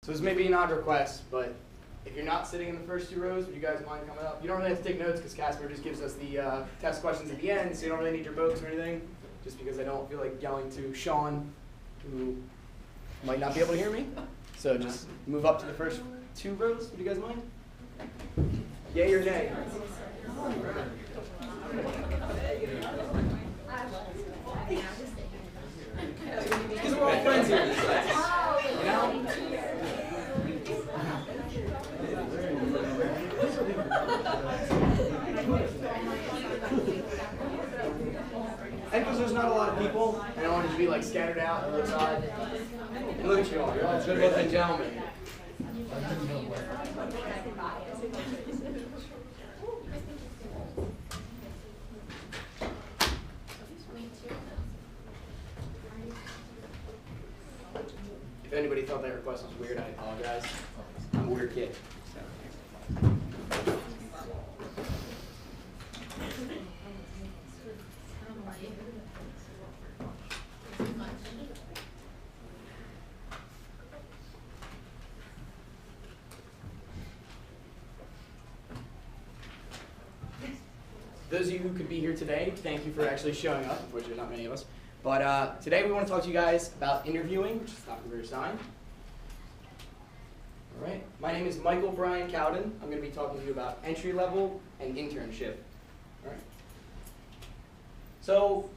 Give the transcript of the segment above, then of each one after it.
So this may be an odd request, but if you're not sitting in the first two rows, would you guys mind coming up? You don't really have to take notes because Casper just gives us the test questions at the end, so you don't really need your books or anything, just because I don't feel like yelling to Sean, who might not be able to hear me. So just move up to the first two rows. Would you guys mind? Yay or nay? Because we're all friends here in this class. You know? And because there's not a lot of people, and I want it to be like scattered out on the side. And look at you all, you're all good looking gentlemen. If anybody thought that request was weird, I apologize. I'm a weird kid. So. Those of you who could be here today, thank you for actually showing up. Unfortunately, not many of us. But today we want to talk to you guys about interviewing, which is not a computer sign. All right. My name is Michael Brian Cowden. I'm going to be talking to you about entry level and internship. All right. So,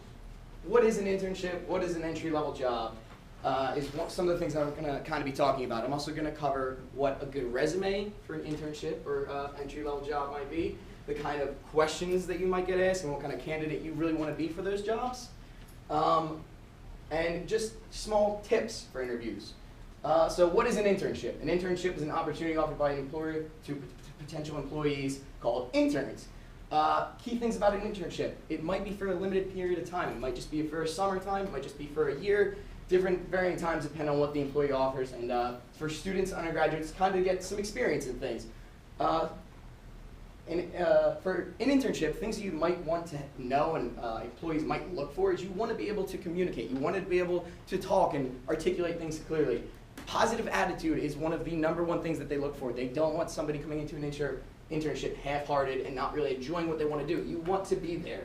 what is an internship? What is an entry level job? Some of the things I'm going to kind of be talking about. I'm also going to cover what a good resume for an internship or entry level job might be, the kind of questions that you might get asked, and what kind of candidate you really want to be for those jobs. And just small tips for interviews. So what is an internship? An internship is an opportunity offered by an employer to potential employees called interns. Key things about an internship: it might be for a limited period of time. It might just be for a summertime. It might just be for a year. Different varying times depending on what the employee offers. And for students, undergraduates, kind of get some experience in things. For an internship, things that you might want to know and employees might look for is you want to be able to communicate. You want to be able to talk and articulate things clearly. Positive attitude is one of the #1 things that they look for. They don't want somebody coming into an internship half-hearted and not really enjoying what they want to do. You want to be there.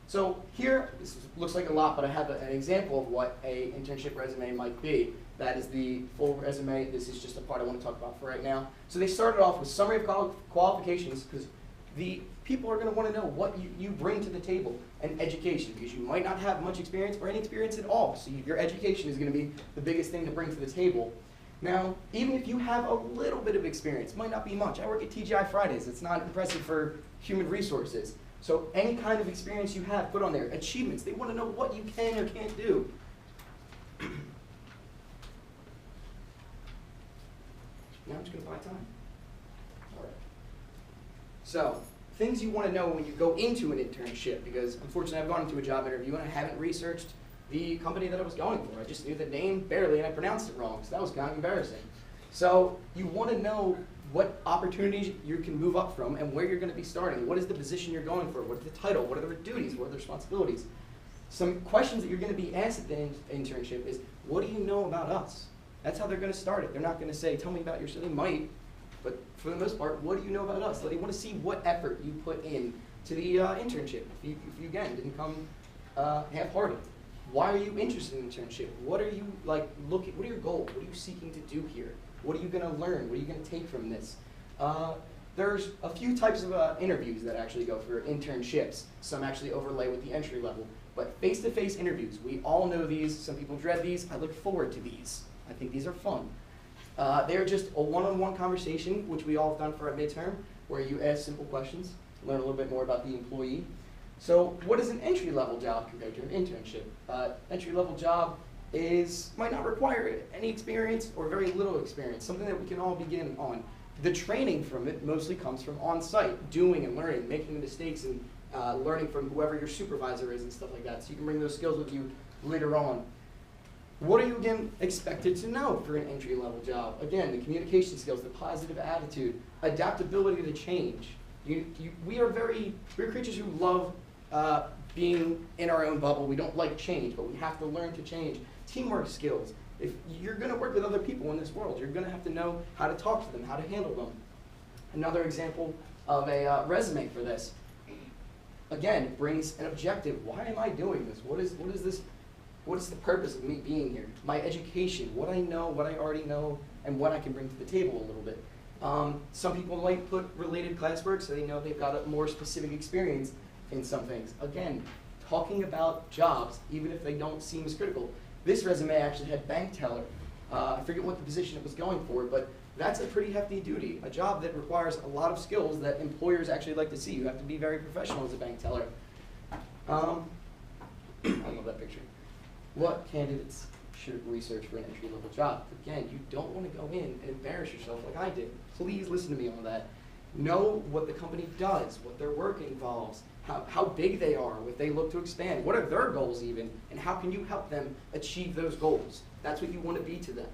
So here, this looks like a lot, but I have an example of what an internship resume might be. That is the full resume. This is just a part I want to talk about for right now. So they started off with summary of qualifications, because the people are going to want to know what you bring to the table, and education, because you might not have much experience or any experience at all. So your education is going to be the biggest thing to bring to the table. Now, even if you have a little bit of experience, might not be much. I work at TGI Fridays. It's not impressive for human resources. So any kind of experience you have, put on there. Achievements, they want to know what you can or can't do. Now I'm just going to buy time. All right. So, things you want to know when you go into an internship, because unfortunately I've gone into a job interview and I haven't researched the company that I was going for. I just knew the name barely and I pronounced it wrong, so that was kind of embarrassing. So, you want to know what opportunities you can move up from and where you're going to be starting. What is the position you're going for? What is the title? What are the duties? What are the responsibilities? Some questions that you're going to be asked at the internship is, what do you know about us? That's how they're going to start it. They're not going to say, tell me about yourself. They might, but for the most part, what do you know about us? They want to see what effort you put in to the internship. If you again, didn't come half-hearted. Why are you interested in internship? What are you like looking, what are your goals? What are you seeking to do here? What are you going to learn? What are you going to take from this? There's a few types of interviews that actually go for internships. Some actually overlay with the entry level. But face-to-face interviews, we all know these. Some people dread these. I look forward to these. I think these are fun. They're just a one-on-one conversation, which we all have done for our midterm, where you ask simple questions, learn a little bit more about the employee. So what is an entry-level job compared to an internship? Entry-level job might not require any experience or very little experience, something that we can all begin on. The training from it mostly comes from on-site, doing and learning, making the mistakes and learning from whoever your supervisor is and stuff like that, so you can bring those skills with you later on. What are you, again, expected to know for an entry-level job? Again, the communication skills, the positive attitude, adaptability to change. We're creatures who love being in our own bubble. We don't like change, but we have to learn to change. Teamwork skills, If you're going to work with other people in this world, you're going to have to know how to talk to them, how to handle them. Another example of a resume for this. Again, it brings an objective. Why am I doing this? What is this? What is the purpose of me being here? My education, what I know, what I already know, and what I can bring to the table a little bit. Some people might put related classwork so they know they've got a more specific experience in some things. Again, talking about jobs, even if they don't seem as critical. This resume actually had bank teller. I forget what the position it was going for, but that's a pretty hefty duty, a job that requires a lot of skills that employers actually like to see. You have to be very professional as a bank teller. I love that picture. What candidates should research for an entry-level job? Again, you don't want to go in and embarrass yourself like I did. Please listen to me on that. Know what the company does, what their work involves, how big they are, what they look to expand, what are their goals even, and how can you help them achieve those goals. That's what you want to be to them.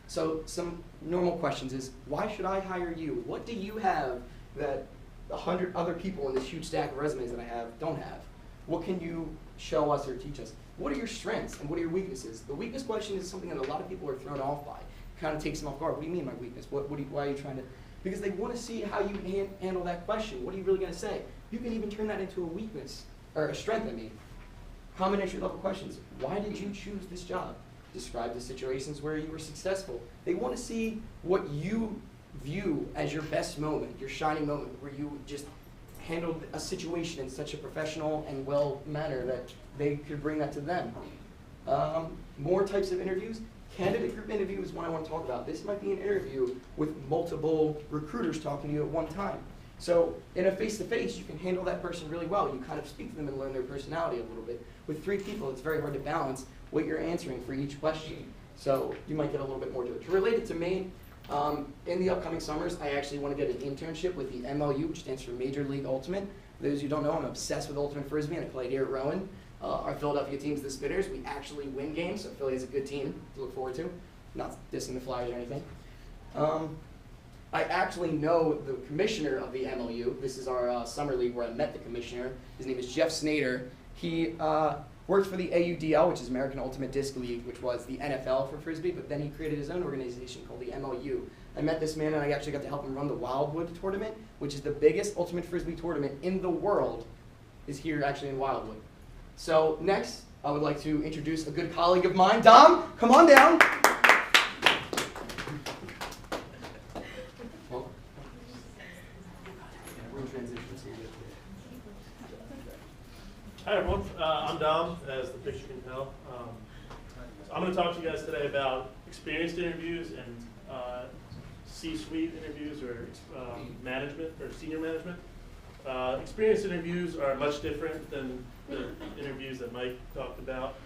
So some normal questions is, why should I hire you? What do you have that 100 other people in this huge stack of resumes that I have don't have? What can you show us or teach us? What are your strengths and what are your weaknesses? The weakness question is something that a lot of people are thrown off by. Kind of takes them off guard. What do you mean by weakness? Why are you trying to? Because they want to see how you handle that question. What are you really going to say? You can even turn that into a weakness, or a strength, I mean. Common entry-level questions. Why did you choose this job? Describe the situations where you were successful. They want to see what you view as your best moment, your shining moment, where you just handled a situation in such a professional and well manner that they could bring that to them. More types of interviews. Candidate group interview is one I want to talk about. This might be an interview with multiple recruiters talking to you at one time. So in a face-to-face, you can handle that person really well. You kind of speak to them and learn their personality a little bit. With 3 people, it's very hard to balance what you're answering for each question. So you might get a little bit more to it. Related to me, in the upcoming summers, I actually want to get an internship with the MLU, which stands for Major League Ultimate. For those who don't know, I'm obsessed with Ultimate Frisbee, and I played here at Rowan. Our Philadelphia team's the Spitters. We actually win games, so Philly is a good team to look forward to. Not dissing the Flyers or anything. I actually know the commissioner of the MLU. This is our summer league where I met the commissioner. His name is Jeff Snyder. He worked for the AUDL, which is American Ultimate Disc League, which was the NFL for Frisbee, but then he created his own organization called the MLU. I met this man and I actually got to help him run the Wildwood tournament, which is the biggest Ultimate Frisbee tournament in the world, is here actually in Wildwood. So next, I would like to introduce a good colleague of mine. Dom, come on down. Hi everyone, I'm Dom, as the picture can tell. So I'm going to talk to you guys today about experienced interviews and C-suite interviews or management or senior management. Experienced interviews are much different than the interviews that Mike talked about.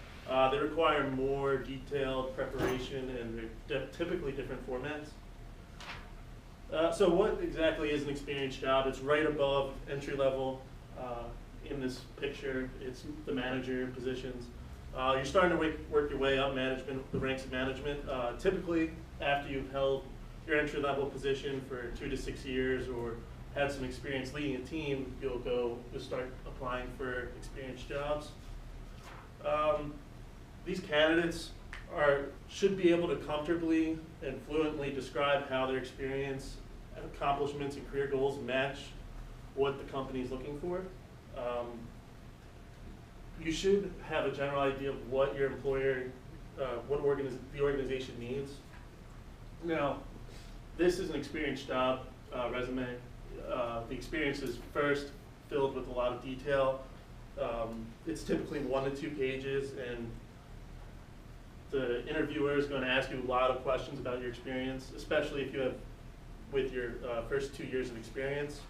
They require more detailed preparation and they're typically different formats. So what exactly is an experienced job? It's right above entry level. In this picture, it's the manager positions. You're starting to work your way up management, the ranks of management. Typically, after you've held your entry-level position for 2 to 6 years or had some experience leading a team, you'll start applying for experienced jobs. These candidates should be able to comfortably and fluently describe how their experience, accomplishments, and career goals match what the company is looking for. You should have a general idea of what your employer, the organization needs. Now, this is an experienced job resume. The experience is first filled with a lot of detail. It's typically 1 to 2 pages, and the interviewer is going to ask you a lot of questions about your experience, especially if you have, with your first 2 years of experience,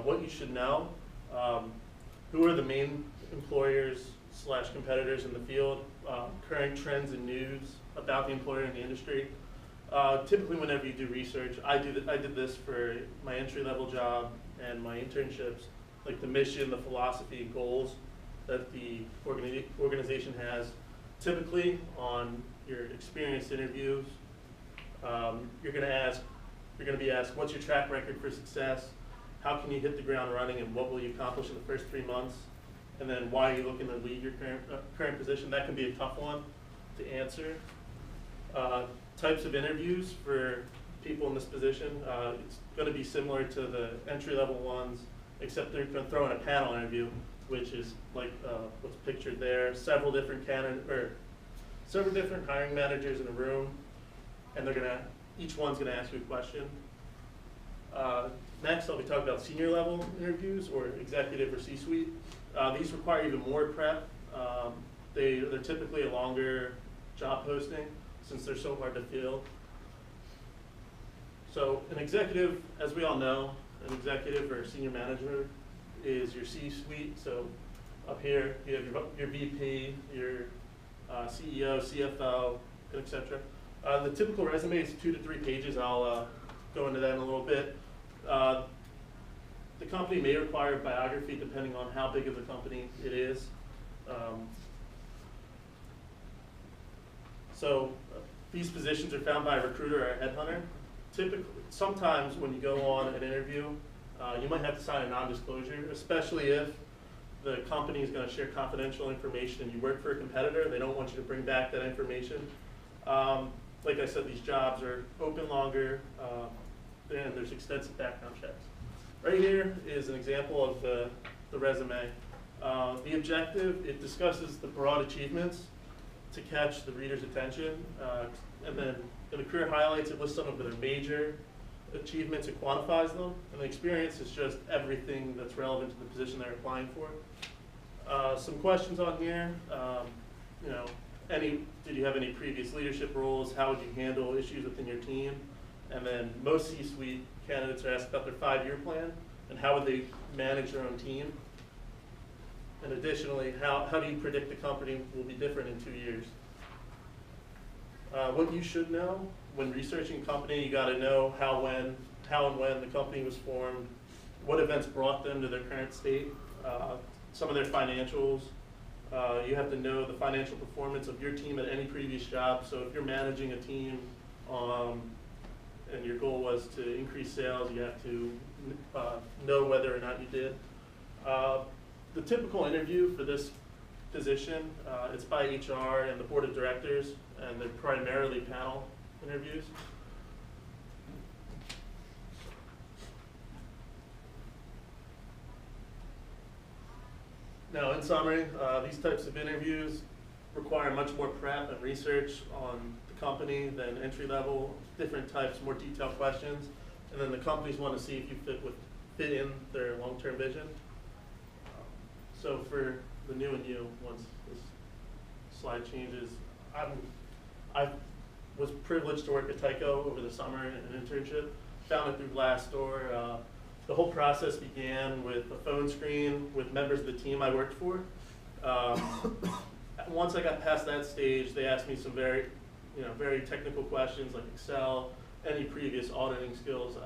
what you should know. Who are the main employers / competitors in the field, current trends and news about the employer and the industry. Typically whenever you do research, I did this for my entry-level job and my internships, like the mission, the philosophy, and goals that the organization has. Typically on your experienced interviews, you're going to be asked, what's your track record for success? How can you hit the ground running, and what will you accomplish in the first 3 months? And then why are you looking to leave your current position? That can be a tough one to answer. Types of interviews for people in this position, it's going to be similar to the entry-level ones, except they're going to throw in a panel interview, which is like what's pictured there. Several different hiring managers in a room, and each one's going to ask you a question. Next, I'll be talking about senior level interviews or executive or C-suite. These require even more prep. They're typically a longer job posting since they're so hard to fill. So an executive, as we all know, an executive or senior manager is your C-suite. So up here, you have your VP, your CEO, CFO, etc. The typical resume is 2 to 3 pages. I'll go into that in a little bit. The company may require a biography depending on how big of a company it is. These positions are found by a recruiter or a headhunter. Typically, sometimes when you go on an interview, you might have to sign a non-disclosure, especially if the company is going to share confidential information and you work for a competitor. They don't want you to bring back that information. Like I said, these jobs are open longer, and there's extensive background checks. Right here is an example of the resume. The objective, it discusses the broad achievements to catch the reader's attention, and then in the career highlights, it lists some of their major achievements and quantifies them, and the experience is just everything that's relevant to the position they're applying for. Some questions on here, did you have any previous leadership roles? How would you handle issues within your team? And then most C-suite candidates are asked about their 5-year plan and how would they manage their own team. And additionally, how do you predict the company will be different in 2 years? What you should know when researching a company, you got to know how and when the company was formed, what events brought them to their current state, some of their financials. You have to know the financial performance of your team at any previous job. So if you're managing a team and your goal was to increase sales, you have to know whether or not you did. The typical interview for this position, it's by HR and the board of directors, and they're primarily panel interviews. Now, in summary, these types of interviews require much more prep and research on the company than entry level, different types, more detailed questions, and then the companies want to see if you fit in their long-term vision. So for the new and you, once this slide changes, I was privileged to work at Tyco over the summer in an internship, found it through Glassdoor. The whole process began with a phone screen with members of the team I worked for. Once I got past that stage, they asked me some very technical questions like Excel, any previous auditing skills.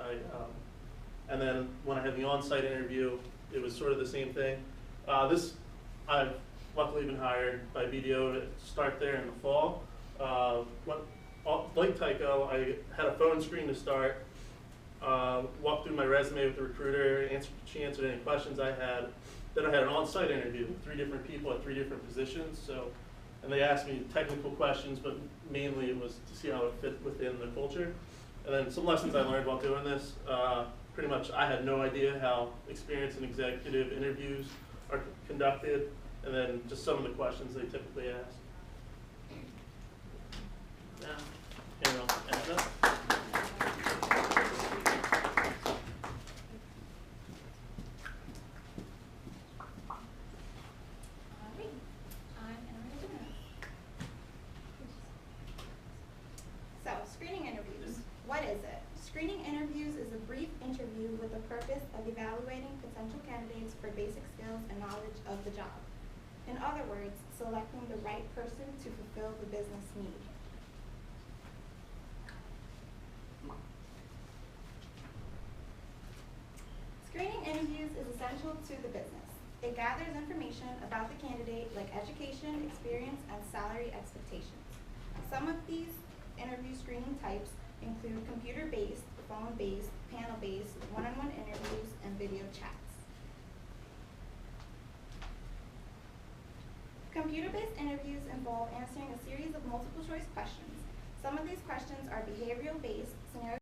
And then when I had the on-site interview, it was sort of the same thing. I've luckily been hired by BDO to start there in the fall. Like Tyco, I had a phone screen to start, walked through my resume with the recruiter, she answered any questions I had. Then I had an on-site interview with 3 different people at 3 different positions. And they asked me technical questions, but mainly it was to see how it fit within the culture. And then some lessons I learned while doing this, pretty much I had no idea how experience and executive interviews are conducted, and then just some of the questions they typically ask. Now, here I'll end up. So, screening interviews. What is it? Screening interviews is a brief interview with the purpose of evaluating potential candidates for basic skills and knowledge of the job. In other words, selecting the right person to fulfill the business need. Screening interviews is essential to the business. It gathers information about the candidate like education, experience, and salary expectations. Some of these interview screening types include computer-based, phone-based, panel-based, one-on-one interviews, and video chats. Computer-based interviews involve answering a series of multiple-choice questions. Some of these questions are behavioral